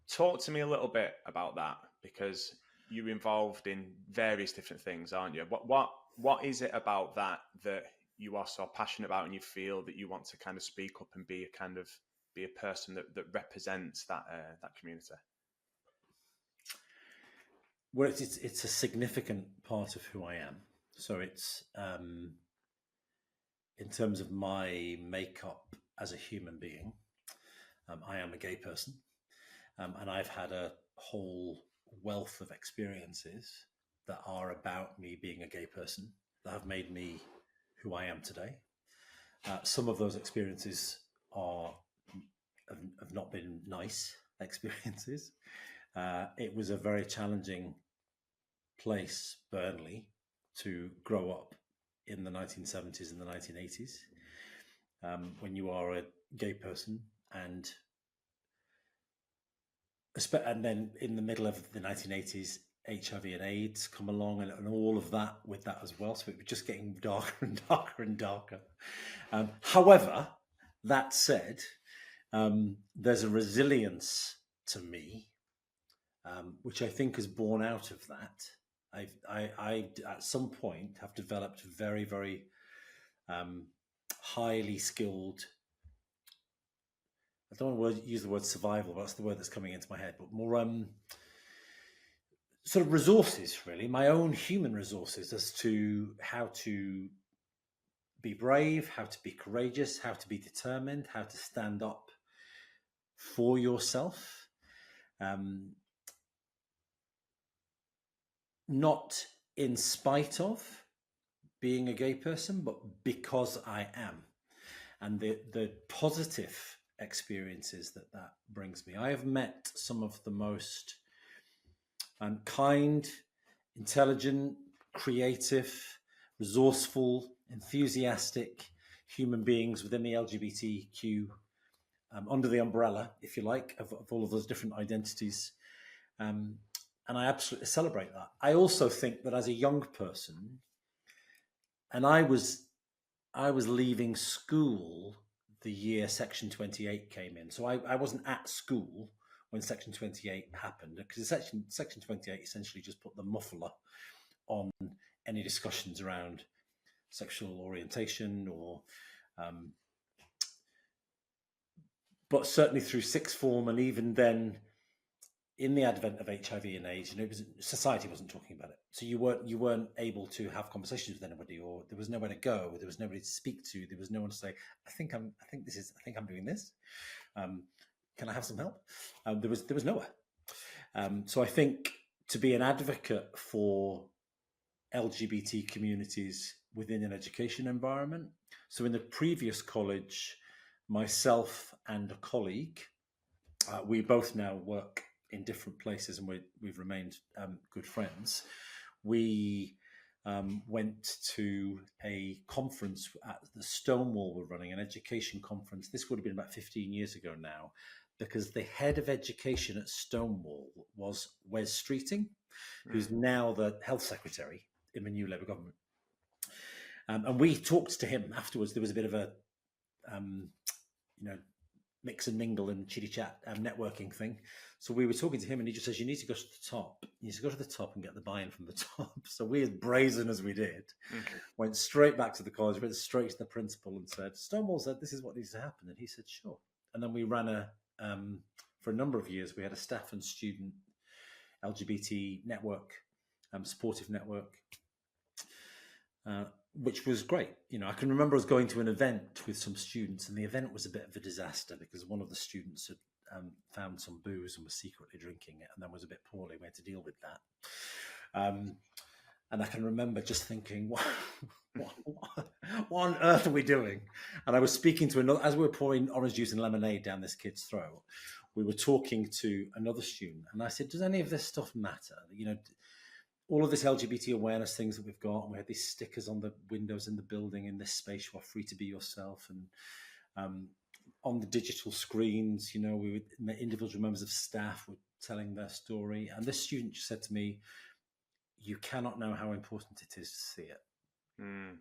Talk to me a little bit about that, because you're involved in various different things, aren't you? What is it about that you are so passionate about, and you feel that you want to kind of speak up and be a person that represents that community? Well, it's a significant part of who I am. So it's in terms of my makeup as a human being, I am a gay person, and I've had a whole wealth of experiences that are about me being a gay person that have made me who I am today. Some of those experiences have not been nice experiences. It was a very challenging place, Burnley, to grow up in the 1970s and the 1980s, when you are a gay person, and then in the middle of the 1980s, HIV and AIDS come along, and all of that with that as well. So it was just getting darker and darker and darker. However, that said, there's a resilience to me, which I think is born out of that. I at some point have developed very, very highly skilled. I don't want to use the word survival, but that's the word that's coming into my head. But more sort of resources, really, my own human resources as to how to be brave, how to be courageous, how to be determined, how to stand up for yourself. Not in spite of being a gay person, but because I am. And the positive experiences that brings me. I have met some of the most kind, intelligent, creative, resourceful, enthusiastic human beings within the LGBTQ, under the umbrella, if you like, of all of those different identities. And I absolutely celebrate that. I also think that as a young person, and I was leaving school the year Section 28 came in. So I wasn't at school when Section 28 happened, because Section 28 essentially just put the muffler on any discussions around sexual orientation, or but certainly through sixth form, and even then, in the advent of HIV and AIDS, society wasn't talking about it. So you weren't able to have conversations with anybody, or there was nowhere to go, there was nobody to speak to, there was no one to say, I think I'm doing this. Can I have some help? There was nowhere. So I think to be an advocate for LGBT communities within an education environment. So in the previous college, myself and a colleague, we both now work in different places, and we've remained good friends. We went to a conference at the Stonewall. We're running an education conference. This would have been about 15 years ago now, because the head of education at Stonewall was Wes Streeting, who's now the health secretary in the new Labour government. And we talked to him afterwards. There was a bit of a, mix and mingle and chitty chat networking thing. So we were talking to him, and he just says, you need to go to the top. You need to go to the top and get the buy-in from the top. So we, as brazen as we did, went straight back to the college, went straight to the principal and said, Stonewall said, this is what needs to happen. And he said, sure. And then we ran for a number of years, we had a staff and student LGBT network, supportive network, which was great. I can remember us going to an event with some students, and the event was a bit of a disaster because one of the students had found some booze and was secretly drinking it, and then was a bit poorly. We had to deal with that. And I can remember just thinking, what on earth are we doing? And I was speaking to another, as we were pouring orange juice and lemonade down this kid's throat, we were talking to another student, and I said, does any of this stuff matter? All of this LGBT awareness things that we've got, and we had these stickers on the windows in the building, in this space, you are free to be yourself. And on the digital screens, individual members of staff were telling their story. And this student just said to me, you cannot know how important it is to see it. Mm.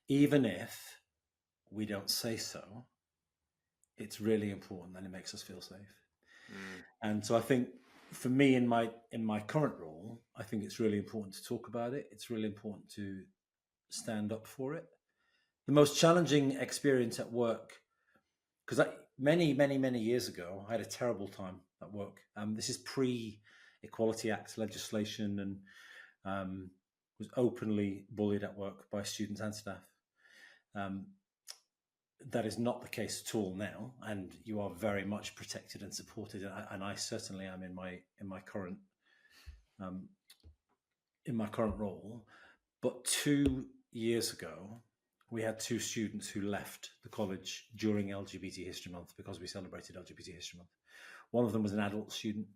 Even if we don't say so, it's really important that it makes us feel safe. Mm. And so I think for me in my current role, I think it's really important to talk about it. It's really important to stand up for it. The most challenging experience at work, because many years ago, I had a terrible time at work. This is pre-Equality Act legislation, and was openly bullied at work by students and staff. That is not the case at all now, and you are very much protected and supported. And I certainly am in my current role. But 2 years ago, we had 2 students who left the college during LGBT History Month because we celebrated LGBT History Month. One of them was an adult student.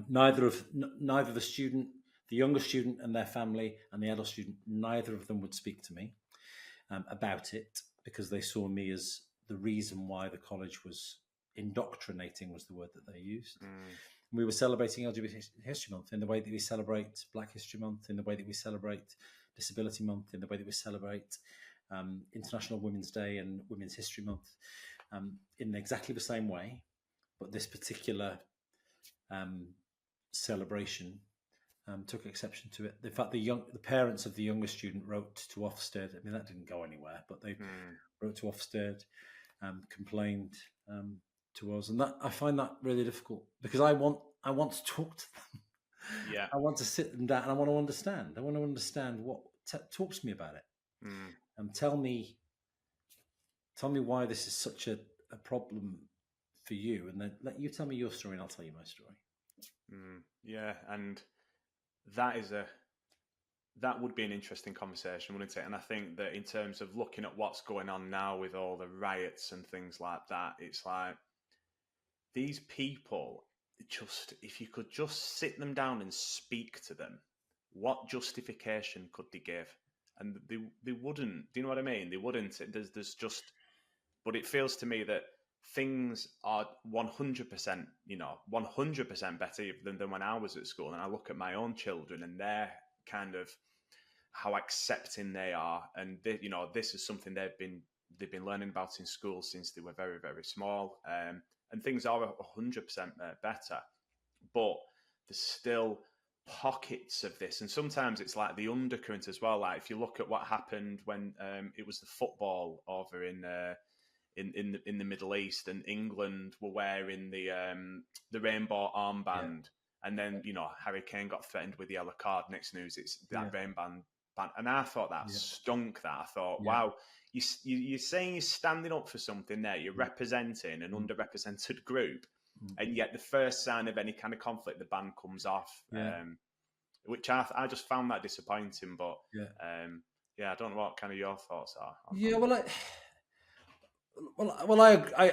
Neither the student, the younger student and their family, and the adult student, neither of them would speak to me about it, because they saw me as the reason why the college was indoctrinating, was the word that they used. Mm. We were celebrating LGBT History Month in the way that we celebrate Black History Month, in the way that we celebrate Disability Month, in the way that we celebrate International Women's Day and Women's History Month, in exactly the same way. But this particular celebration took exception to it. In fact, the parents of the younger student wrote to Ofsted. I mean, that didn't go anywhere, but they wrote to Ofsted, complained to us, and that I find that really difficult, because I want to talk to them. Yeah, I want to sit them down, and I want to understand. I want to understand what talk to me about it, and tell me why this is such a problem for you, and then let you tell me your story, and I'll tell you my story. Yeah, and that would be an interesting conversation, wouldn't it? And I think that in terms of looking at what's going on now with all the riots and things like that, it's like these people, just, if you could just sit them down and speak to them, what justification could they give? And they wouldn't. Do you know what I mean? They wouldn't. There's just, but it feels to me that things are 100%, 100% better than when I was at school. And I look at my own children, and they're kind of how accepting they are, and this is something they've been learning about in school since they were very, very small, and things are 100% better, but there's still pockets of this, and sometimes it's like the undercurrent as well. Like if you look at what happened when it was the football over in the Middle East, and England were wearing the rainbow armband, and then Harry Kane got threatened with the yellow card. Next news, it's that rainbow. And I thought that stunk. That I thought, wow, you're saying you're standing up for something there. You're representing an underrepresented group, and yet the first sign of any kind of conflict, the ban comes off. Which I just found that disappointing. But I don't know what kind of your thoughts are.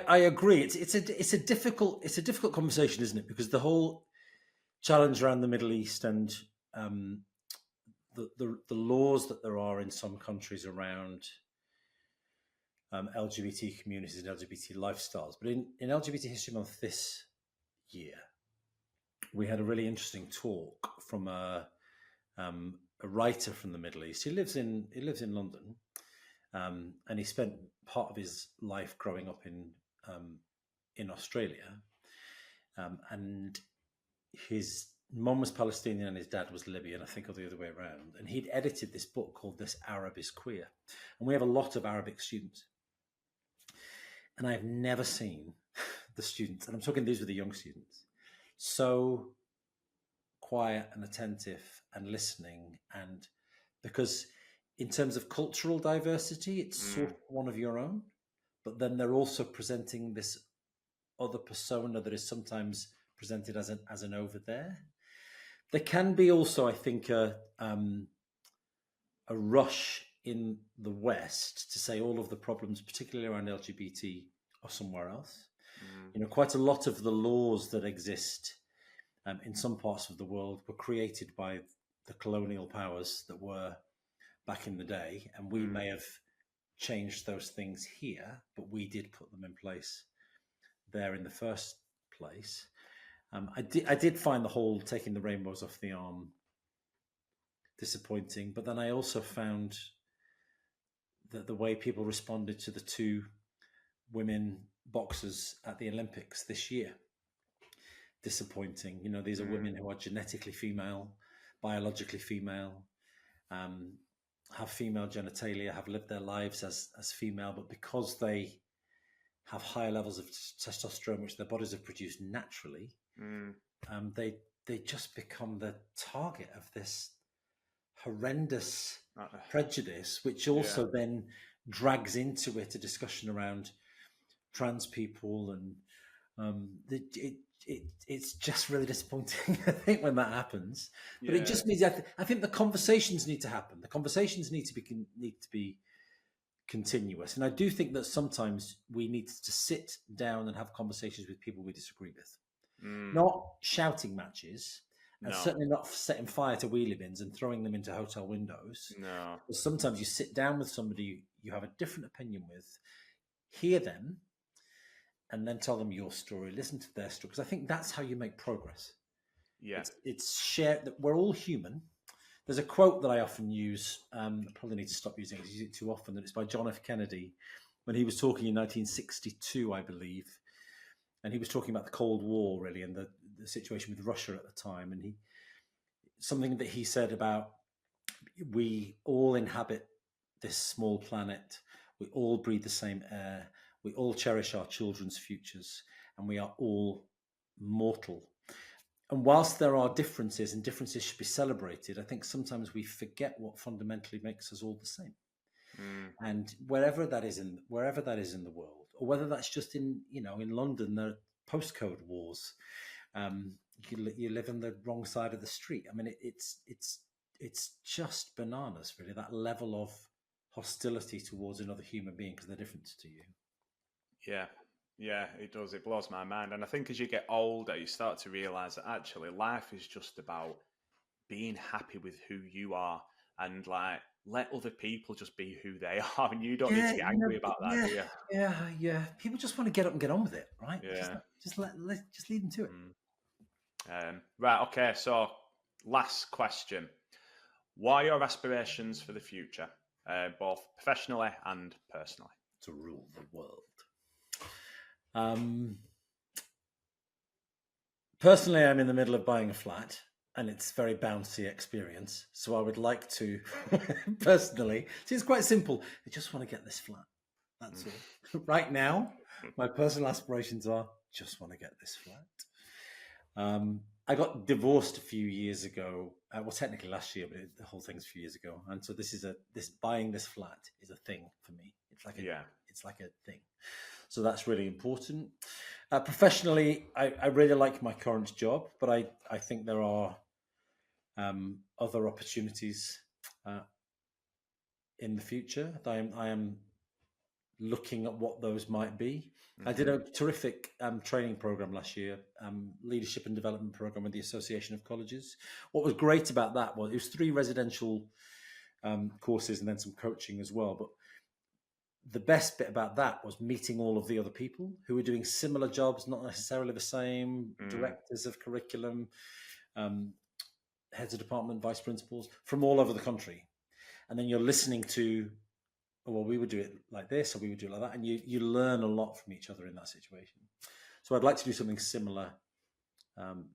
I agree. It's a difficult conversation, isn't it? Because the whole challenge around the Middle East and the laws that there are in some countries around LGBT communities and LGBT lifestyles. But in LGBT History Month this year, we had a really interesting talk from a writer from the Middle East. He lives in London, and he spent part of his life growing up in Australia, and his mum was Palestinian and his dad was Libyan, I think, or the other way around. And he'd edited this book called This Arab is Queer. And we have a lot of Arabic students. And I've never seen the students, and I'm talking these were the young students, so quiet and attentive and listening. And because in terms of cultural diversity, it's sort of one of your own, but then they're also presenting this other persona that is sometimes presented as an over there. There can be also, I think, a rush in the West to say all of the problems, particularly around LGBT, are somewhere else. Quite a lot of the laws that exist in some parts of the world were created by the colonial powers that were back in the day, and we may have changed those things here, but we did put them in place there in the first place. I did find the whole taking the rainbows off the arm disappointing, but then I also found the way people responded to the two women boxers at the Olympics this year. Disappointing. These are women who are genetically female, biologically female, have female genitalia, have lived their lives as female, but because they have higher levels of testosterone, which their bodies have produced naturally, they just become the target of this horrendous prejudice, which also then drags into it a discussion around trans people, and it's just really disappointing, I think, when that happens. But it just means I think the conversations need to happen. The conversations need to be continuous, and I do think that sometimes we need to sit down and have conversations with people we disagree with, not shouting matches, and certainly not setting fire to wheelie bins and throwing them into hotel windows. No, but sometimes you sit down with somebody you have a different opinion with, hear them, and then tell them your story, listen to their story, because I think that's how you make progress. Yeah. It's shared, that we're all human. There's a quote that I often use, I probably need to stop using it because I use it too often, and it's by John F. Kennedy when he was talking in 1962, I believe. And he was talking about the Cold War, really, and the situation with Russia at the time. And something that he said about, we all inhabit this small planet, we all breathe the same air, we all cherish our children's futures, and we are all mortal. And whilst there are differences, and differences should be celebrated, I think sometimes we forget what fundamentally makes us all the same. And wherever that is in the world, or whether that's just in London, the postcode wars, you live on the wrong side of the street. I mean, it's just bananas, really, that level of hostility towards another human being because they're different to you. Yeah, it does. It blows my mind. And I think as you get older, you start to realize that actually life is just about being happy with who you are, and like let other people just be who they are, and you don't need to get angry about that, do you? Yeah. People just want to get up and get on with it, right? Yeah. Just lead them to it. Right. Okay. So, last question: what are your aspirations for the future, both professionally and personally? To rule the world. Personally, I'm in the middle of buying a flat, and it's a very bouncy experience. So I would like to, personally, see, it's quite simple. I just want to get this flat. That's all. Right now, my personal aspirations are just want to get this flat. I got divorced a few years ago. Well, technically last year, but the whole thing's a few years ago. And so buying this flat is a thing for me. It's like a thing. So that's really important. Professionally, I really like my current job, but I think there are other opportunities in the future. I am looking at what those might be. I did a terrific training program last year, leadership and development program with the Association of Colleges. What was great about that was it was 3 residential courses and then some coaching as well. But the best bit about that was meeting all of the other people who were doing similar jobs, not necessarily the same, directors of curriculum, heads of department, vice principals from all over the country. And then you're listening to, well, we would do it like this, or we would do it like that. And you learn a lot from each other in that situation. So I'd like to do something similar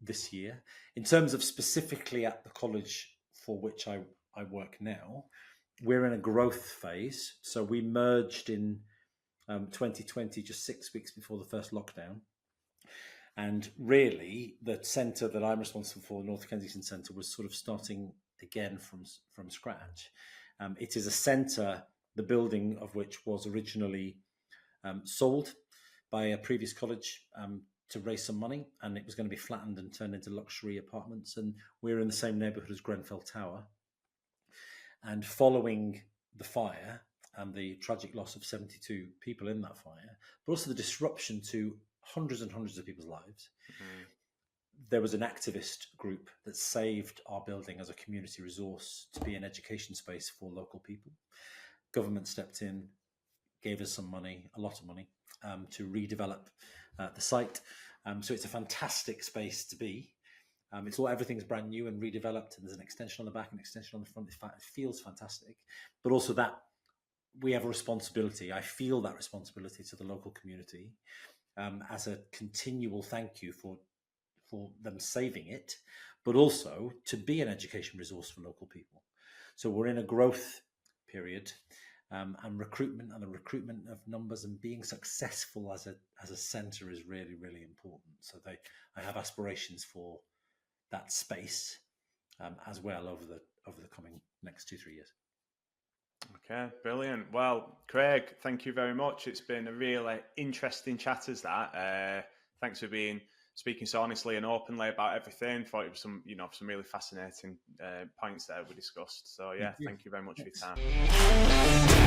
this year. In terms of specifically at the college for which I work now, we're in a growth phase. So we merged in 2020, just 6 weeks before the first lockdown. And really, the centre that I'm responsible for, North Kensington Centre, was sort of starting again from scratch. It is a centre, the building of which was originally sold by a previous college to raise some money, and it was going to be flattened and turned into luxury apartments. And we're in the same neighbourhood as Grenfell Tower. And following the fire and the tragic loss of 72 people in that fire, but also the disruption to hundreds and hundreds of people's lives, there was an activist group that saved our building as a community resource to be an education space for local people. Government stepped in, gave us some money, a lot of money, to redevelop the site. So it's a fantastic space to be. Everything's brand new and redeveloped, and there's an extension on the back and an extension on the front. It feels fantastic, but also that we have a responsibility. I feel that responsibility to the local community as a continual thank you for them saving it, but also to be an education resource for local people. So we're in a growth period, and recruitment and the recruitment of numbers and being successful as a centre is really, really important. So I have aspirations for that space as well over the coming next 2-3 years. Okay, brilliant. Well, Craig, thank you very much. It's been a really interesting chat as that. Thanks for speaking so honestly and openly about everything. Thought it was some really fascinating points there we discussed. So yeah, thank you very much for your time.